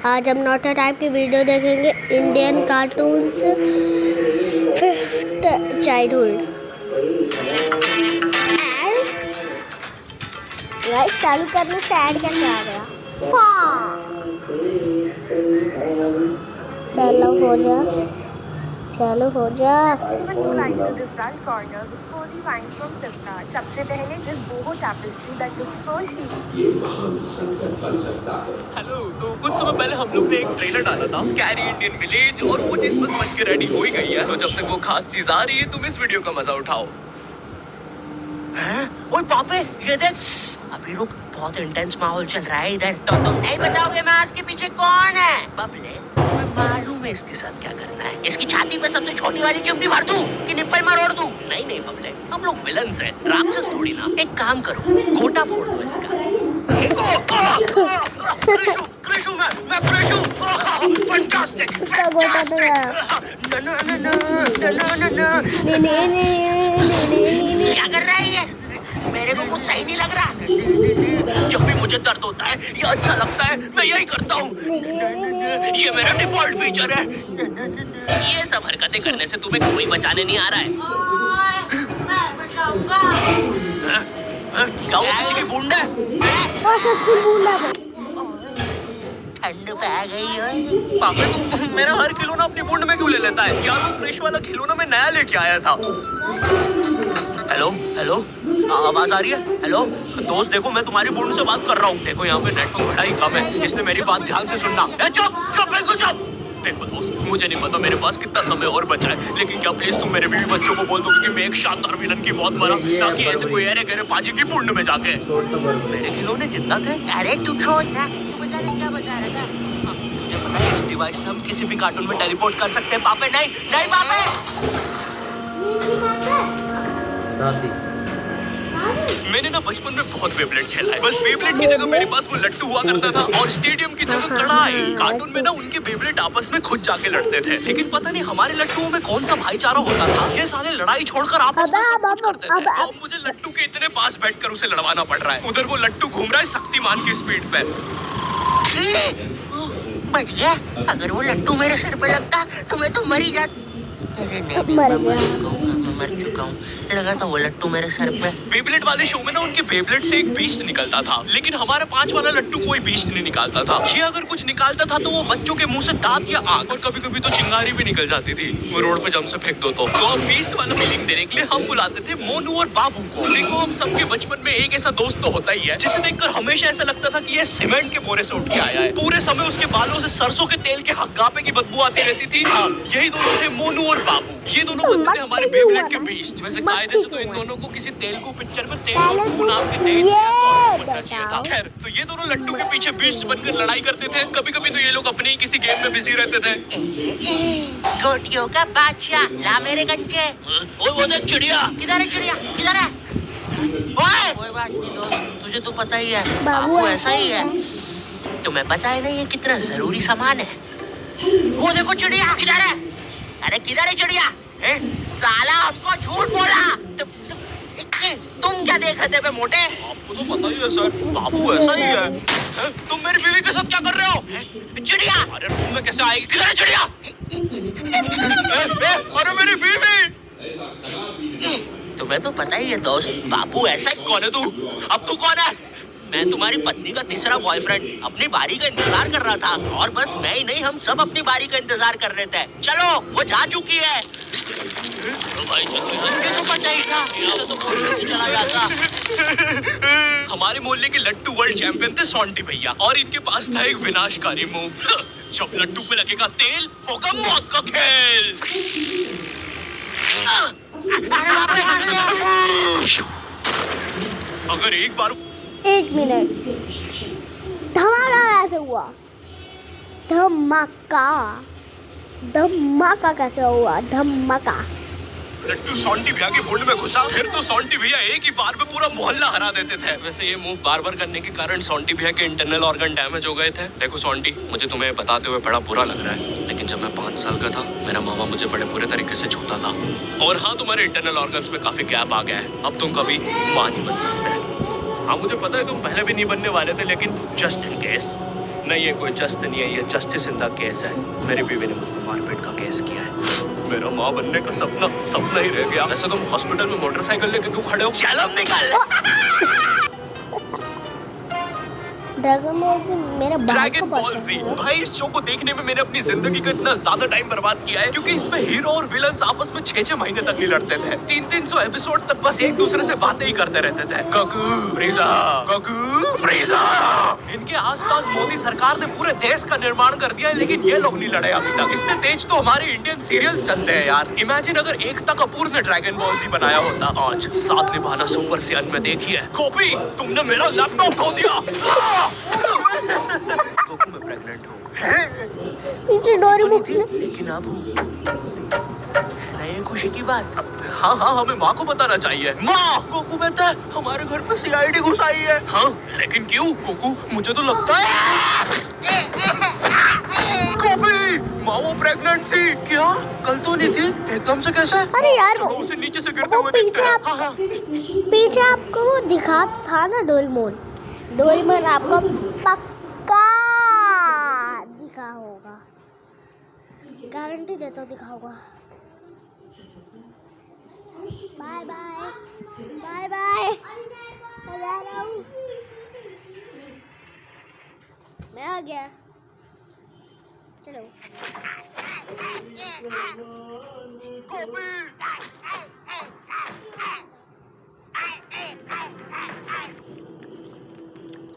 आज हम NOTA type की वीडियो देखेंगे। Indian cartoons fifth childhood. Guys चालू करने से ऐड कैसे आ गया? चलो हो जा, चलो हो जा। सबसे पहले this boho tapestry that looks so chic। ये महान संकट बन सकता है। हेलो, तो कुछ समय पहले हम लोग ने एक ट्रेलर डाला था स्कैरी इंडियन विलेज, और वो चीज बस बन के रेडी हो ही गई है। तो जब तक वो खास चीज आ रही है तुम इस वीडियो का मजा उठाओ। ओए पापे, ये देख, अभी रुक, बहुत इंटेंस माहौल चल रहा है इधर। तो तुम नहीं बताओगे मास्क के पीछे कौन है? बबले, तुम्हें मालूम है इसके साथ क्या करना है? इसकी छाती पे सबसे छोटी वाली चिमटी मार दूं कि निप्पल मार दूं? नहीं बबले, हम लोग विलन्स हैं, राक्षस थोड़ी ना। एक काम करो, गोटा फोड़ दो इसका। कृषु, मैं कृषु। फैंटास्टिक, इसका गोटा तो क्या कर रहा है ये? मेरे को कुछ सही नहीं लग रहा। जब भी मुझे दर्द होता है या अच्छा लगता है मैं यही करता हूँ। ये मेरा डिफॉल्ट फीचर है। ये सब हरकतें करने से तुम्हें कोई बचाने नहीं आ रहा है। मैं बचाऊंगा। क्या वो किसी की बूंद है? ठंड पै गई है। पापा तू मेरा हर खिलौना अपनी बूंद में क्यों ले लेता है? यार वो क्रिश वाला खिलौना मैं नया लेके आया था। हेलो हेलो, आवाज आ रही है? हेलो दोस्त, देखो मैं तुम्हारी बूंद से बात कर रहा हूँ। देखो यहाँ पे नेटवर्क बड़ा ही कम है, इसलिए मेरी बात ध्यान से सुनना। चुप बिल्कुल चुप। देखो दोस्त, मुझे नहीं पता मेरे पास कितना समय और बचा है, लेकिन क्या प्लीज तुम मेरे बीवी बच्चों को बोल दो कि मैं एक शानदार विलन की मौत मरा, ताकि ऐसे कोई अरे गहरे पाजी की बूंद में जाके मेरे खिलौने जिंदा थे। अरे तू छोड़ ना, तू बता रहे क्या बता रहा था? तुझे पता है इस डिवाइस से हम किसी भी कार्टून में टेलीपोर्ट कर सकते हैं? पापे नहीं पापे। मैंने ना बचपन में बहुत बेब्लेड खेला है। बस बेब्लेड की जगह मेरे पास वो लट्टू हुआ करता था, और स्टेडियम की जगह कढ़ाई। कार्टून में ना उनके बेब्लेड आपस में खुद जाके लड़ते थे, लेकिन पता नहीं हमारे लट्टुओं में कौन सा भाईचारा होता था। ये साले लड़ाई छोड़कर आपस में सब कुछ करते थे। तो अब मुझे लट्टू के इतने पास बैठकर उसे लड़वाना पड़ रहा है। उधर वो लट्टू घूम रहा है शक्तिमान की स्पीड पे। बच गया। अगर वो लट्टू मेरे सिर पे लगता तो मैं तो मर ही जाता। अरे नहीं, मर चुका हूँ। लगा था वो लट्टू मेरे सर पे। बेब्लेड वाले शो में ना उनके बेब्लेड से एक बीस्ट निकलता था, लेकिन हमारा 5 वाला लट्टू कोई बीस्ट नहीं निकालता था। ये अगर कुछ निकालता था तो वो बच्चों के मुंह से दांत या आंख, और कभी कभी तो चिंगारी भी निकल जाती थी। वो रोड पे जम से फेंक दो तो अब बीस्ट वाला फीलिंग देने के लिए हम बुलाते थे मोनू और बाबू को। देखो हम सबके बचपन में एक ऐसा दोस्त तो होता ही है जिसे देखकर हमेशा ऐसा लगता था कि ये सीमेंट के बोरे से उठ के आया है। पूरे समय उसके बालों से सरसों के तेल के हग्गापे की बदबू आती रहती थी। हाँ, यही दोनों थे मोनू और बाबू। ये दोनों बनते थे हमारे बेब्लेड के बीस्ट। वैसे कायदे से तो इन दोनों को किसी तेलुगु पिक्चर में तेल और खून नाम के तेल बनना चाहिए था। खैर, तो ये दोनों लट्टू के पीछे बीस्ट बनकर लड़ाई करते थे। कभी कभी तो ये लोग अपने ही किसी गेम में बिजी रहते थे। गोटियों का बादशाह, ला मेरे गच्चे। वो देख चिड़िया। किधर है चिड़िया? किधर है? ओए, कोई बात नहीं दोस्त, तुझे तो पता ही है बाबू ऐसा ही है। तुम्हें पता है ना ये कितना जरूरी सामान है? वो देखो चिड़िया, किधर है? अरे किधर है चिड़िया? साला हमको झूठ बोला। तुम क्या देख रहे थे बे मोटे? आपको तो पता ही है सर, बाबू ऐसा ही है। तुम मेरी बीवी के साथ क्या कर रहे हो? चिड़िया, अरे रूम में कैसे आएगी? किधर है चिड़िया? अरे मेरी बीवी। तुम्हें तो पता ही है दोस्त, बाबू ऐसा ही। कौन है तू? अब तू कौन है? मैं तुम्हारी पत्नी का तीसरा बॉयफ्रेंड अपनी बारी का इंतजार कर रहा था, और बस मैं ही नहीं, हम सब अपनी बारी का इंतजार कर रहे थे। चलो, वो जा चुकी है। भाई तो पता ही था, तो चला जाता। हमारे मोहल्ले के लट्टू वर्ल्ड चैंपियन थे सोंटी भैया, और इनके पास था एक विनाशकारी मूव। जब लट्टू पे लगेगा तेल, होगा मौत का खेल। अगर एक बार 1 मिनट, धमाका कैसे हुआ? धमाका कैसे हुआ? धमाका। लट्टू सोंटी भैया के बुंड में घुसा, फिर तो सोंटी भैया एक ही बार में पूरा मोहल्ला हरा देते थे। वैसे ये मूव बार बार करने के कारण सोंटी भैया के इंटरनल ऑर्गन डैमेज हो गए थे। देखो सोंटी, मुझे तुम्हें बताते हुए बड़ा बुरा लग रहा है, लेकिन जब मैं 5 साल का था मेरा मामा मुझे बड़े बुरे तरीके से छूता था। और हाँ, तुम्हारे इंटरनल ऑर्गन्स में काफी गैप आ गया है, अब तुम कभी मां नहीं बन सकते। हाँ मुझे पता है तुम पहले भी नहीं बनने वाले थे, लेकिन जस्ट इन केस नहीं, ये कोई जस्ट नहीं है, ये जस्टिस इन द केस है। मेरी बीवी ने मुझको मारपीट का केस किया है। मेरा माँ बनने का सपना ही रह गया। वैसे तुम हॉस्पिटल में मोटरसाइकिल लेके क्यों खड़े हो? चलो निकल। ड्रैगन बॉल जी मेरे बाल को ड्रैगन बॉल पसंद जी है। भाई, इस शो को देखने में मैंने अपनी जिंदगी का इतना ज्यादा टाइम बर्बाद किया है, क्योंकि इसमें हीरो और विलन्स आपस में 6-6 महीने तक नहीं लड़ते थे। 300 एपिसोड तक बस एक दूसरे से बातें ही करते रहते थे। Goku फ्रीजा, Goku फ्रीजा। इनके आसपास मोदी सरकार ने पूरे देश का निर्माण कर दिया है, लेकिन ये लोग नहीं लड़े अभी तक। इससे तेज तो हमारे इंडियन सीरियल्स चलते हैं यार। इमेजिन अगर एकता कपूर ने ड्रैगन बॉल जी बनाया होता। आज साथ निभाना सुपर सियान में देखिए। कॉपी, तुमने मेरा लैपटॉप खो दिया। गोकू, मैं प्रेग्नेंट हूँ। पीछे डोरेमोन लेकिन अब नई खुशी की बात। हाँ, हमें माँ को बताना चाहिए। माँ, गोकू कहता है हमारे घर पे सीआईडी घुस आई है। हाँ, लेकिन क्यों? गोकू, मुझे तो लगता है गोपी, माँ वो प्रेग्नेंट थी। क्या? कल तो नहीं थी, एकदम से कैसे? अरे यार, चलो उसे नीचे से गिरते वो हुए देखते हैं। पीछे आपको वो दिखा था ना डोरेमोन आपको पक्का दिखा होगा, गारंटी देता हूँ दिखा होगा। बाय बाय बाय बाय, जा रहा हूँ मैं, आ गया। चलो गोपी,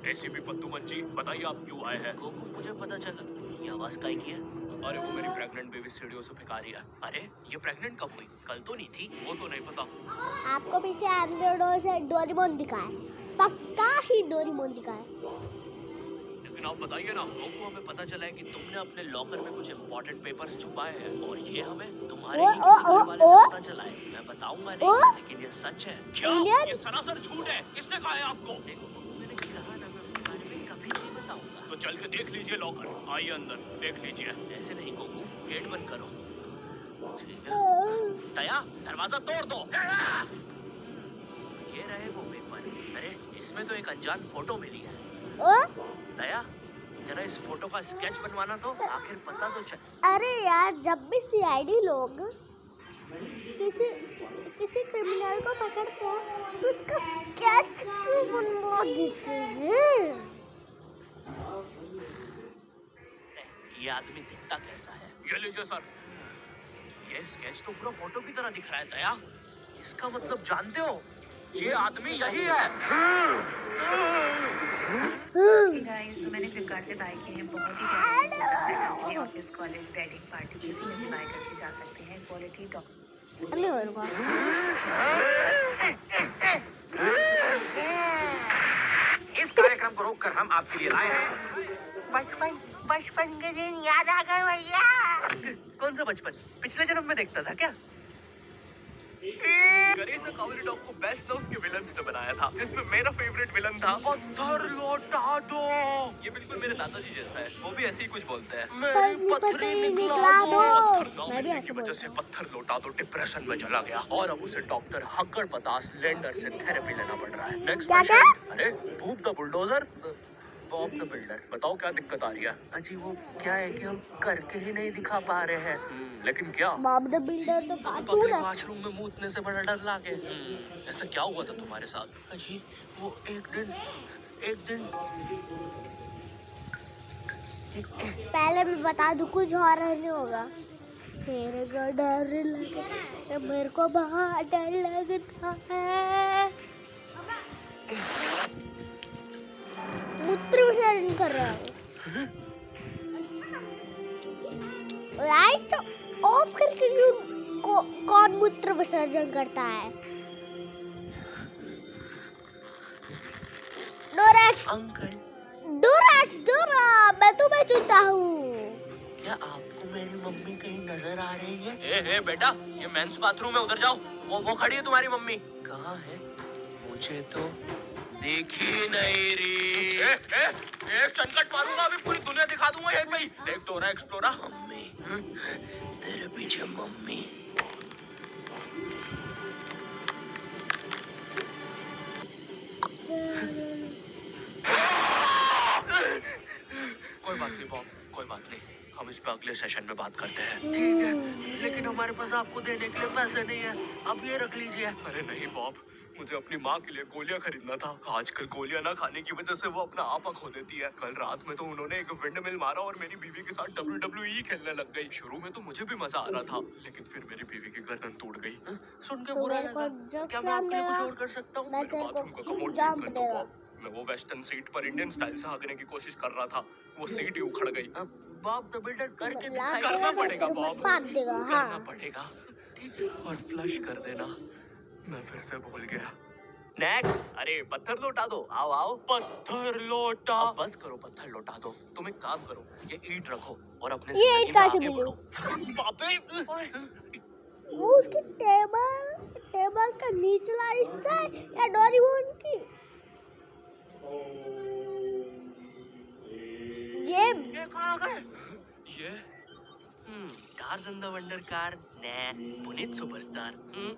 एसीपी पद्दूमन जी, बताइए आप क्यों आए हैं? गोकू, मुझे पता चला ये आवाज काहे की है। अरे वो मेरी प्रेग्नेंट बेबी सीढ़ियों से फेंका रही है। अरे ये प्रेग्नेंट कब हुई? कल तो नहीं थी। वो तो नहीं पता। आपको पीछे एंड्रॉइड से डोरेमोन दिखा है, पक्का ही डोरेमोन दिखा है। लेकिन आप बताइए ना। गोकू, हमें पता चला है कि तुमने अपने लॉकर में कुछ इम्पोर्टेंट पेपर्स छुपाए हैं, और ये हमें तुम्हारे ही किसी घर वाले से पता चला है। मैं बताऊंगा नहीं, लेकिन ये सच है। क्या? ये सरासर झूठ है। किसने कहा है आपको? मैंने कहा ना, मैं उसके बारे में कभी नहीं बताऊंगा। तो चल के देख लीजिए लॉकर। आइए अंदर, देख लीजिए। ऐसे नहीं गोकू, गेट बंद करो। ठीक है दया, दरवाजा तोड़ दो। ये रहे वो पेपर। अरे इसमें तो एक अनजान फोटो मिली है। दया, जरा इस फोटो का स्केच बनवाना तो, आखिर पता तो चल। अरे यार, जब भी सीआईडी लोग किसी क्रिमिनल को पकड़ते हैं तो उसका स्केच क्यों बनवा देते हैं? ये आदमी दिखता कैसा है? ये लीजिए सर, ये स्केच तो पूरा फोटो की तरह दिख रहा है। दया, इसका मतलब जानते हो, ये आदमी यही है। गाइस, तो मैंने फ्लिपकार्ट से बाय किए हैं बहुत ही प्यारे से फोटो सेट अपने ऑफिस, कॉलेज, वेडिंग पार्टी किसी में भी बाय करके जा सकते हैं। Quality top. इस कार्यक्रम को रोककर हम आपके लिए लाए हैं बचपन के दिन याद आ गए भैया। कौन सा बचपन? पिछले जन्म में देखता था क्या? करेज द कावली डॉग को बेस्ट नोस के विलन्स ने बनाया था, जिसमें मेरा फेवरेट विलन था पत्थर लौटा दो। ये बिल्कुल मेरे दादाजी जैसा है, वो भी ऐसे ही कुछ बोलते हैं, मेरी पत्थरी निकला दो। पत्थर गाँव मिलने की वजह से पत्थर लौटा दो डिप्रेशन में चला गया, और अब उसे डॉक्टर हक्कर पतास लेंडर से थेरेपी लेना पड़ रहा है। Next patient. अरे भूप the bulldozer, Bob the builder. बताओ क्या दिक्कत आ रही है? अजी वो क्या है कि हम करके ही नहीं दिखा पा रहे हैं। लेकिन क्या? बॉब द बिल्डर तो कार्टून है। वॉशरूम में मूतने से बड़ा डर लागे। ऐसा क्या हुआ था तुम्हारे साथ? अजी वो एक दिन पहले मैं बता दूं, कुछ और नहीं होगा। मेरे को डर लगे, मेरे को बहुत डर लगता है। मूत्र विसर्जन कर रहा हूँ। लाइट ऑफ करके कौन मूत्र विसर्जन करता है? डोरेक्स, अंकल, डोरा, मैं तुम्हें चुनता हूँ। क्या आपको मेरी मम्मी कहीं नजर आ रही है? ए बेटा, ये मेंस बाथरूम है, उधर जाओ। वो खड़ी है तुम्हारी मम्मी। कहाँ है? मुझे तो देखी नहीं रही। एक चनकट मारूंगा, अभी पूरी दुनिया दिखा दूंगा यहीं पे ही। देख डोरा एक्सप्लोरा। मम्मी, तेरे पीछे मम्मी। कोई बात नहीं बॉब, कोई बात नहीं, हम इस पे अगले सेशन में बात करते हैं। ठीक है, लेकिन हमारे पास आपको देने के लिए पैसे नहीं है, अब ये रख लीजिए। अरे नहीं बॉब, मुझे अपनी माँ के लिए गोलियां खरीदना था। आजकल गोलियां ना खाने की वजह से वो अपना आपा खो देती है। कल रात में तो उन्होंने एक विंड मिल मारा और मेरी बीवी के साथ WWE खेलने लग गई। शुरू में तो मुझे भी मजा आ रहा था, लेकिन फिर मेरी बीवी की गर्दन टूट गई। सुन के तो बुरा मेरे को लगा। जब क्या मैं आपके लिए देगा? कुछ और कर सकता हूँ? मैं मेरे तेरे बाथरूम का को कमोड जंप ठीक कर दो देगा। बॉब। मैं वो वेस्टर्न सीट पर इंडियन स्टाइल से हाँकने की कोशिश कर रहा था, वो सीट ही उखड़ गई। बॉब द बिल्डर करके ला दिखाई। करना देगा, पड़ेगा फिर मैं बॉब, बांध देगा। करना हाँ पड़ेगा। ठीक है, और फ्लश कर देना। मैं फिर से भूल गया। नेक्स्ट। अरे पत्थर लौटा दो, आओ आओ। पत्थर लौटा। अब बस करो, पत्थर लौटा दो। तुम एक काम करो, ये ईंट रखो और अपने ये जिंदगी ईंट में कहाँ से आगे मिली? बढ़ो। बापे, वो उसकी टेबल का निचला हिस्सा है या डोरेमोन की जेब? ये कहाँ गए? ये टार्ज़न द वंडर कार ने पुनीत सुपरस्टार।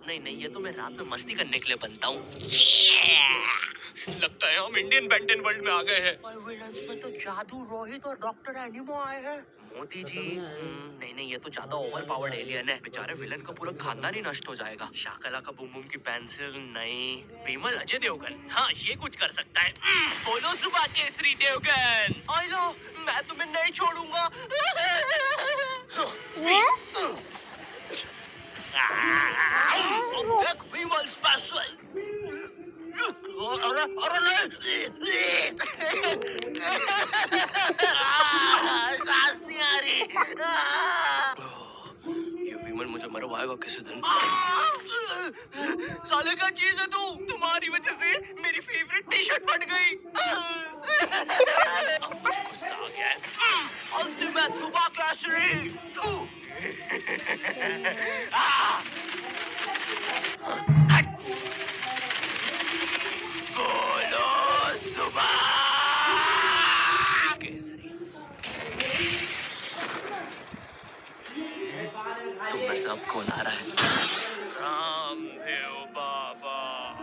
नहीं, ये तो मैं रात में मस्ती करने के लिए बनता हूँ। लगता है हम इंडियन बेंटन वर्ल्ड में आ गए हैं। और विलन्स में तो जादू रोहित और डॉक्टर एनिमो आए हैं। मोदी जी, नहीं, ये तो ज्यादा ओवर पावर्ड एलियन है। बेचारे विलन का पूरा खानदान ही नष्ट हो जाएगा। शाकला का बुम बुम की पेंसिल नहीं। विमल अजय देवगन, हाँ ये कुछ कर सकता है। बोलो सुबह केसरी देवगन। आई लो, मैं तुम्हें नहीं छोड़ूंगा। देख विमल स्पेशल। अरे नहीं। सांस नहीं आ रही। ये विमल मुझे मरवाएगा किसी दिन। साले क्या चीज है तू? तुम्हारी वजह से मेरी फेवरेट टी शर्ट फट गई। अब मुझे गुस्सा आ गया है। अल्टीमेट धुबा क्लैशरी। बोलो सुबह केसरी। तुम्हें सब कौन आ रहा है? रामदेव बाबा।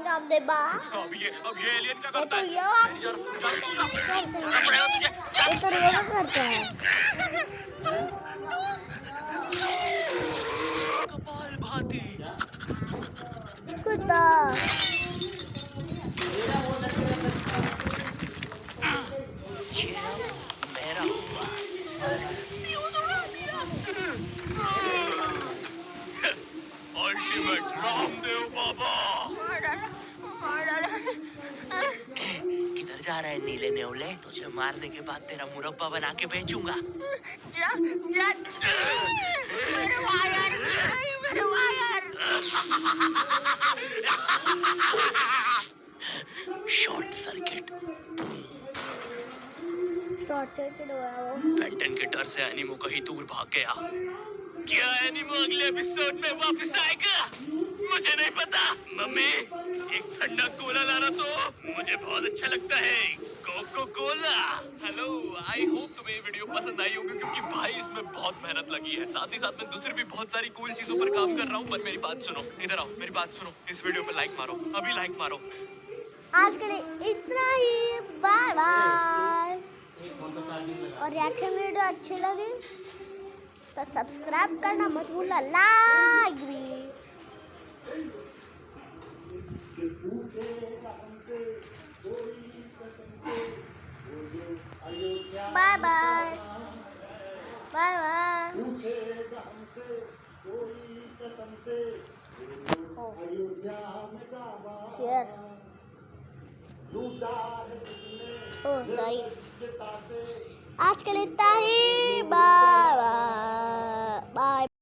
रामदेव बा अब ये एलियन क्या ये करता तो है? ये तो योगा करता है। कपाल भाती। कुत्ता मेरा हुआ। अल्टीमेट रामदेव बाबा। किधर जा रहा है नीले नेवले? तुझे मारने के बाद तेरा मुरब्बा बना के बेचूंगा। मेरे वायर। Short circuit. टॉर्चर के द्वारा वो बेंटन के डर से एनिमो कहीं दूर भाग गया। क्या एनिमो अगले एपिसोड में वापस आएगा? मुझे नहीं पता। मम्मी एक ठंडा कोला लाना तो। मुझे बहुत अच्छा लगता है Coca Cola. Hello, I hope तुम्हें ये वीडियो पसंद आई होगी, क्योंकि भाई इसमें बहुत मेहनत लगी है। साथ ही साथ मैं दूसरी भी बहुत सारी कूल चीजों पर काम कर रहा हूँ। पर मेरी बात सुनो, इधर आओ, मेरी बात सुनो। इस वीडियो पर लाइक मारो, अभी लाइक मारो। आज के लिए इतना ही। Bye bye. और रिएक्शन वीडियो अच्छे लगे तो सब्सक्राइब करना मत भूलना, लाइक भी। Bye bye bye bye. Share. Oh sorry. आज के लिए इतना ही। बाय।